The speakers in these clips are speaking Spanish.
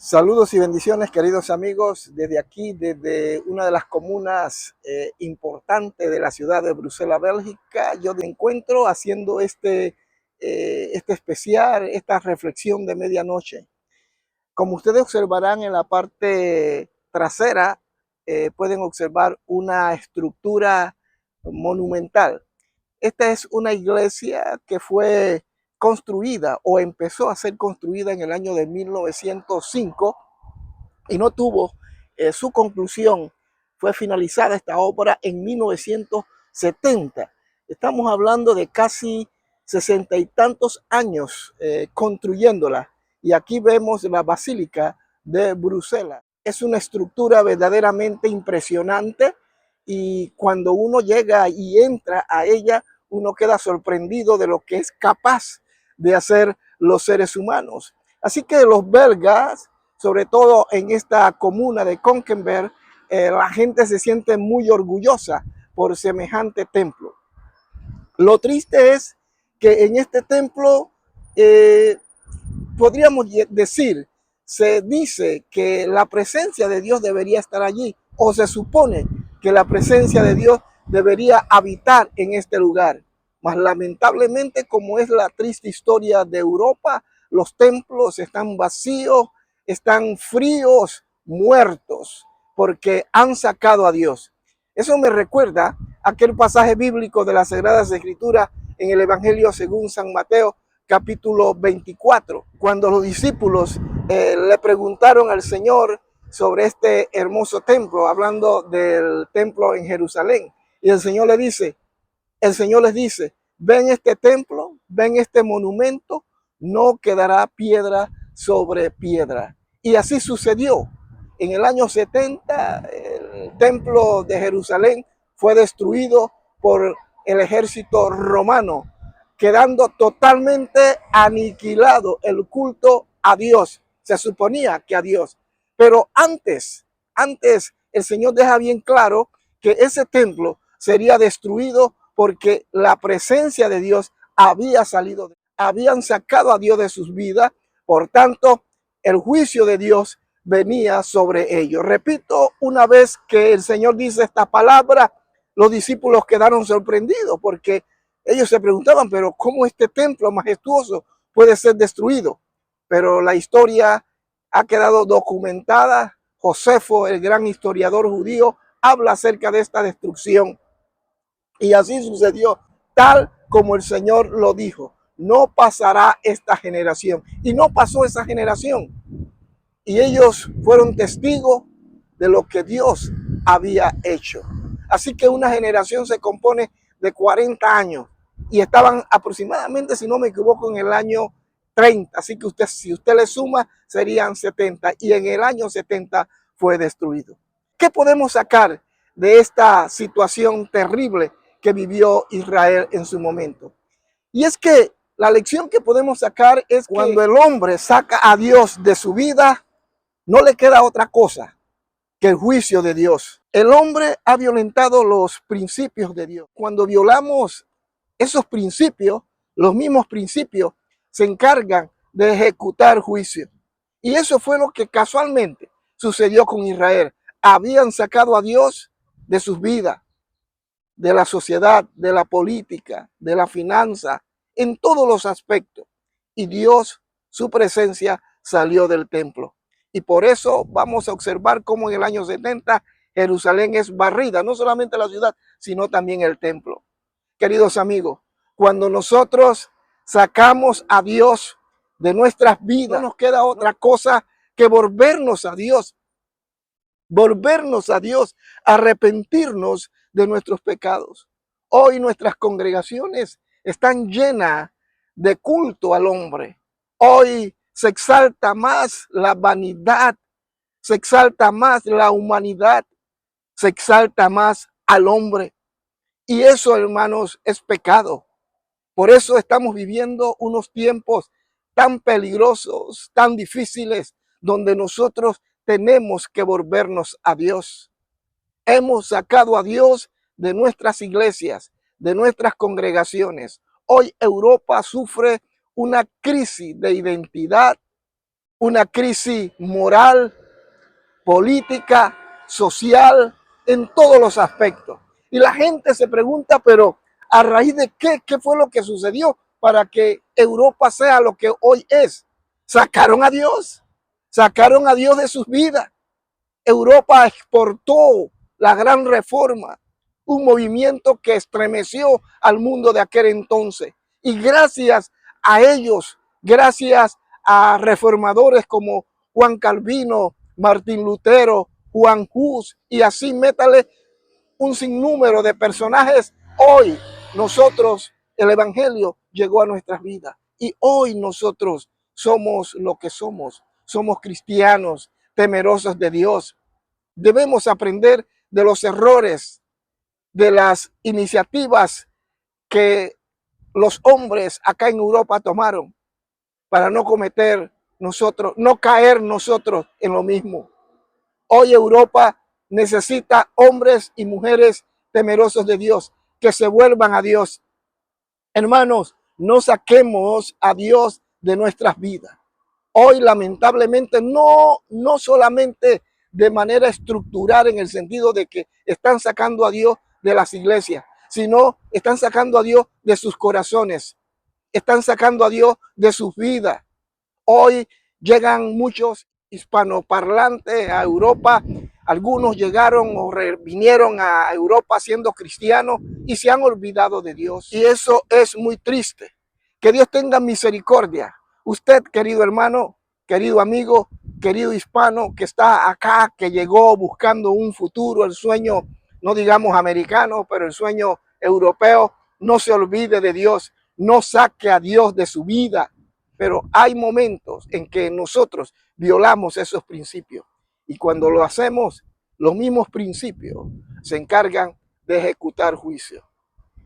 Saludos y bendiciones, queridos amigos, desde aquí, desde una de las comunas importantes de la ciudad de Bruselas, Bélgica. Yo me encuentro haciendo este especial, esta reflexión de medianoche. Como ustedes observarán en la parte trasera, pueden observar una estructura monumental. Esta es una iglesia que fue construida o empezó a ser construida en el año de 1905 y no tuvo su conclusión. Fue finalizada esta obra en 1970. Estamos hablando de casi 60 y tantos años construyéndola. Y aquí vemos la Basílica de Bruselas. Es una estructura verdaderamente impresionante y cuando uno llega y entra a ella, uno queda sorprendido de lo que es capaz de hacer los seres humanos. Así que los belgas, sobre todo en esta comuna de Conkenberg, la gente se siente muy orgullosa por semejante templo. Lo triste es que en este templo, podríamos decir, se dice que la presencia de Dios debería estar allí, o se supone que la presencia de Dios debería habitar en este lugar. Mas lamentablemente, como es la triste historia de Europa, los templos están vacíos, están fríos, muertos, porque han sacado a Dios. Eso me recuerda aquel pasaje bíblico de las Sagradas Escrituras en el Evangelio según San Mateo, capítulo 24, cuando los discípulos le preguntaron al Señor sobre este hermoso templo, hablando del templo en Jerusalén. Y el Señor les dice, ven este templo, ven este monumento, no quedará piedra sobre piedra. Y así sucedió. En el año 70, el templo de Jerusalén fue destruido por el ejército romano, quedando totalmente aniquilado el culto a Dios. Se suponía que a Dios. Pero antes el Señor deja bien claro que ese templo sería destruido porque la presencia de Dios había salido, habían sacado a Dios de sus vidas. Por tanto, el juicio de Dios venía sobre ellos. Repito, una vez que el Señor dice esta palabra, los discípulos quedaron sorprendidos porque ellos se preguntaban, pero ¿cómo este templo majestuoso puede ser destruido? Pero la historia ha quedado documentada. Josefo, el gran historiador judío, habla acerca de esta destrucción. Y así sucedió, tal como el Señor lo dijo. No pasará esta generación. Y no pasó esa generación. Y ellos fueron testigos de lo que Dios había hecho. Así que una generación se compone de 40 años. Y estaban aproximadamente, si no me equivoco, en el año 30. Así que si usted le suma, serían 70. Y en el año 70 fue destruido. ¿Qué podemos sacar de esta situación terrible que vivió Israel en su momento? Y es que la lección que podemos sacar es que cuando el hombre saca a Dios de su vida, no le queda otra cosa que el juicio de Dios. El hombre ha violentado los principios de Dios. Cuando violamos esos principios, los mismos principios se encargan de ejecutar juicio. Y eso fue lo que casualmente sucedió con Israel. Habían sacado a Dios de sus vidas, de la sociedad, de la política, de la finanza, en todos los aspectos. Y Dios, su presencia, salió del templo. Y por eso vamos a observar cómo en el año 70 Jerusalén es barrida, no solamente la ciudad, sino también el templo. Queridos amigos, cuando nosotros sacamos a Dios de nuestras vidas, no nos queda otra cosa que volvernos a Dios, arrepentirnos de nuestros pecados. Hoy nuestras congregaciones están llenas de culto al hombre. Hoy se exalta más la vanidad, se exalta más la humanidad, se exalta más al hombre. Y eso, hermanos, es pecado. Por eso estamos viviendo unos tiempos tan peligrosos, tan difíciles, donde nosotros tenemos que volvernos a Dios. Hemos sacado a Dios de nuestras iglesias, de nuestras congregaciones. Hoy Europa sufre una crisis de identidad, una crisis moral, política, social, en todos los aspectos. Y la gente se pregunta, pero ¿a raíz de qué? ¿Qué fue lo que sucedió para que Europa sea lo que hoy es? Sacaron a Dios de sus vidas. Europa exportó la gran reforma, un movimiento que estremeció al mundo de aquel entonces. Y gracias a ellos, gracias a reformadores como Juan Calvino, Martín Lutero, Juan Hus, y así métale un sinnúmero de personajes, hoy nosotros, el Evangelio llegó a nuestras vidas. Y hoy nosotros somos lo que somos. Somos cristianos, temerosos de Dios. Debemos aprender de los errores, de las iniciativas que los hombres acá en Europa tomaron para no cometer nosotros, no caer nosotros en lo mismo. Hoy Europa necesita hombres y mujeres temerosos de Dios, que se vuelvan a Dios. Hermanos, no saquemos a Dios de nuestras vidas. Hoy lamentablemente no solamente de manera estructural en el sentido de que están sacando a Dios de las iglesias, sino están sacando a Dios de sus corazones, están sacando a Dios de sus vidas. Hoy llegan muchos hispanoparlantes a Europa, algunos llegaron o vinieron a Europa siendo cristianos y se han olvidado de Dios. Y eso es muy triste. Que Dios tenga misericordia. Usted, querido hermano, querido amigo, querido hispano que está acá, que llegó buscando un futuro, el sueño, no digamos americano, pero el sueño europeo, no se olvide de Dios, no saque a Dios de su vida. Pero hay momentos en que nosotros violamos esos principios y cuando lo hacemos, los mismos principios se encargan de ejecutar juicio.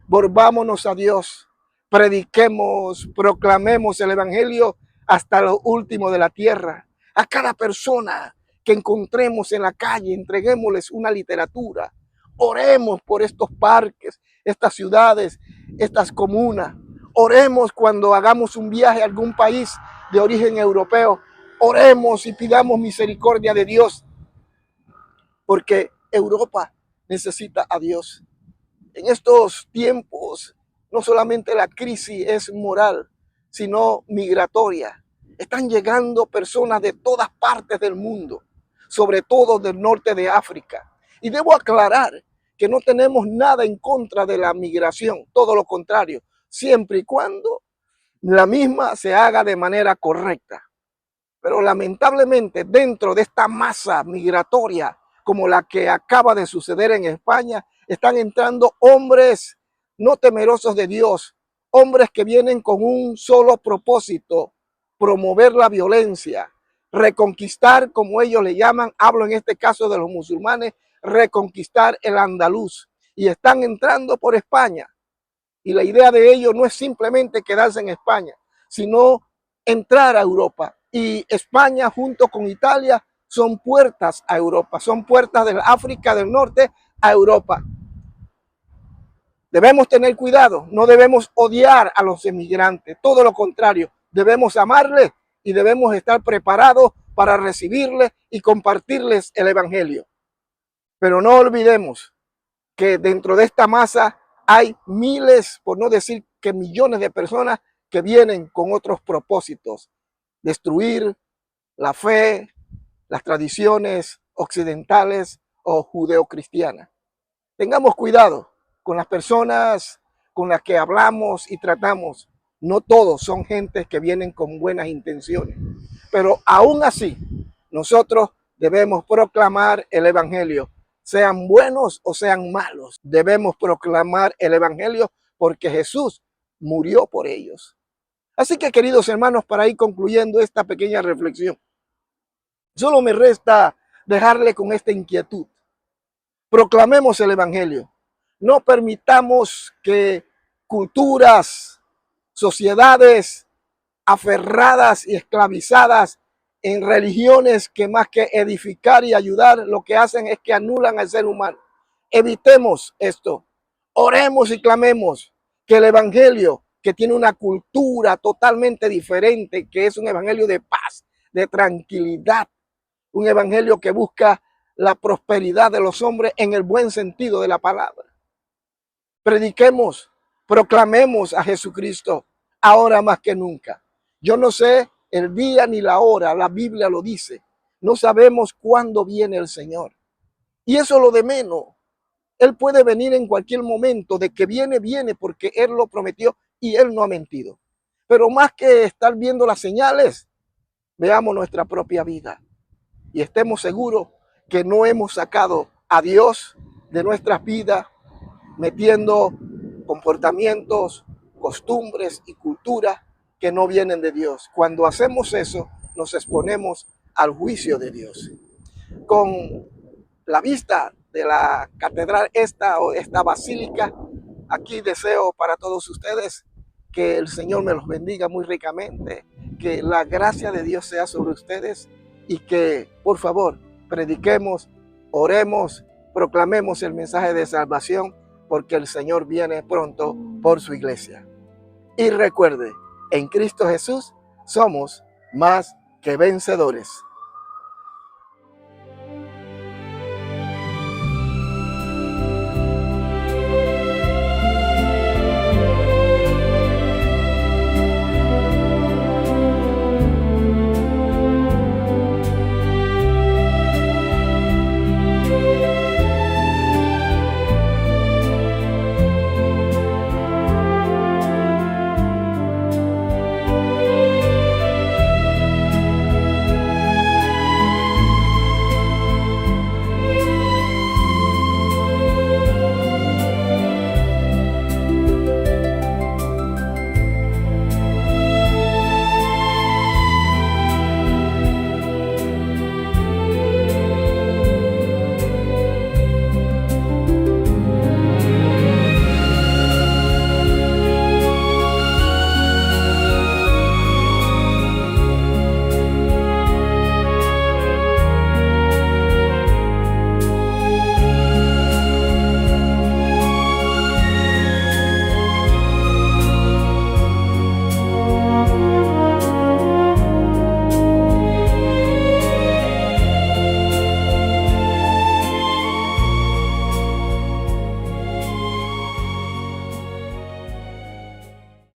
Volvámonos a Dios, prediquemos, proclamemos el Evangelio hasta lo último de la tierra. A cada persona que encontremos en la calle, entreguémosles una literatura. Oremos por estos parques, estas ciudades, estas comunas. Oremos cuando hagamos un viaje a algún país de origen europeo. Oremos y pidamos misericordia de Dios, porque Europa necesita a Dios. En estos tiempos, no solamente la crisis es moral, sino migratoria. Están llegando personas de todas partes del mundo, sobre todo del norte de África. Y debo aclarar que no tenemos nada en contra de la migración, todo lo contrario, siempre y cuando la misma se haga de manera correcta. Pero lamentablemente dentro de esta masa migratoria como la que acaba de suceder en España, están entrando hombres no temerosos de Dios, hombres que vienen con un solo propósito: promover la violencia, reconquistar, como ellos le llaman, hablo en este caso de los musulmanes, reconquistar el andaluz. Y están entrando por España. Y la idea de ellos no es simplemente quedarse en España, sino entrar a Europa. Y España junto con Italia son puertas a Europa, son puertas del África del Norte a Europa. Debemos tener cuidado, no debemos odiar a los inmigrantes, todo lo contrario, debemos amarles y debemos estar preparados para recibirles y compartirles el Evangelio. Pero no olvidemos que dentro de esta masa hay miles, por no decir que millones de personas que vienen con otros propósitos: destruir la fe, las tradiciones occidentales o judeocristianas. Tengamos cuidado con las personas con las que hablamos y tratamos. No todos son gentes que vienen con buenas intenciones, pero aún así nosotros debemos proclamar el Evangelio. Sean buenos o sean malos, debemos proclamar el Evangelio porque Jesús murió por ellos. Así que, queridos hermanos, para ir concluyendo esta pequeña reflexión, solo me resta dejarle con esta inquietud. Proclamemos el Evangelio. No permitamos que culturas, sociedades aferradas y esclavizadas en religiones que más que edificar y ayudar, lo que hacen es que anulan al ser humano. Evitemos esto. Oremos y clamemos que el Evangelio, que tiene una cultura totalmente diferente, que es un evangelio de paz, de tranquilidad, un evangelio que busca la prosperidad de los hombres en el buen sentido de la palabra. Prediquemos, proclamemos a Jesucristo ahora más que nunca. Yo no sé el día ni la hora, la Biblia lo dice. No sabemos cuándo viene el Señor. Y eso es lo de menos. Él puede venir en cualquier momento. De que viene, viene porque Él lo prometió y Él no ha mentido. Pero más que estar viendo las señales, veamos nuestra propia vida y estemos seguros que no hemos sacado a Dios de nuestras vidas metiendo comportamientos, costumbres y culturas que no vienen de Dios. Cuando hacemos eso, nos exponemos al juicio de Dios. Con la vista de la catedral esta basílica, aquí deseo para todos ustedes que el Señor me los bendiga muy ricamente, que la gracia de Dios sea sobre ustedes y que, por favor, prediquemos, oremos, proclamemos el mensaje de salvación, porque el Señor viene pronto por su iglesia. Y recuerde, en Cristo Jesús somos más que vencedores.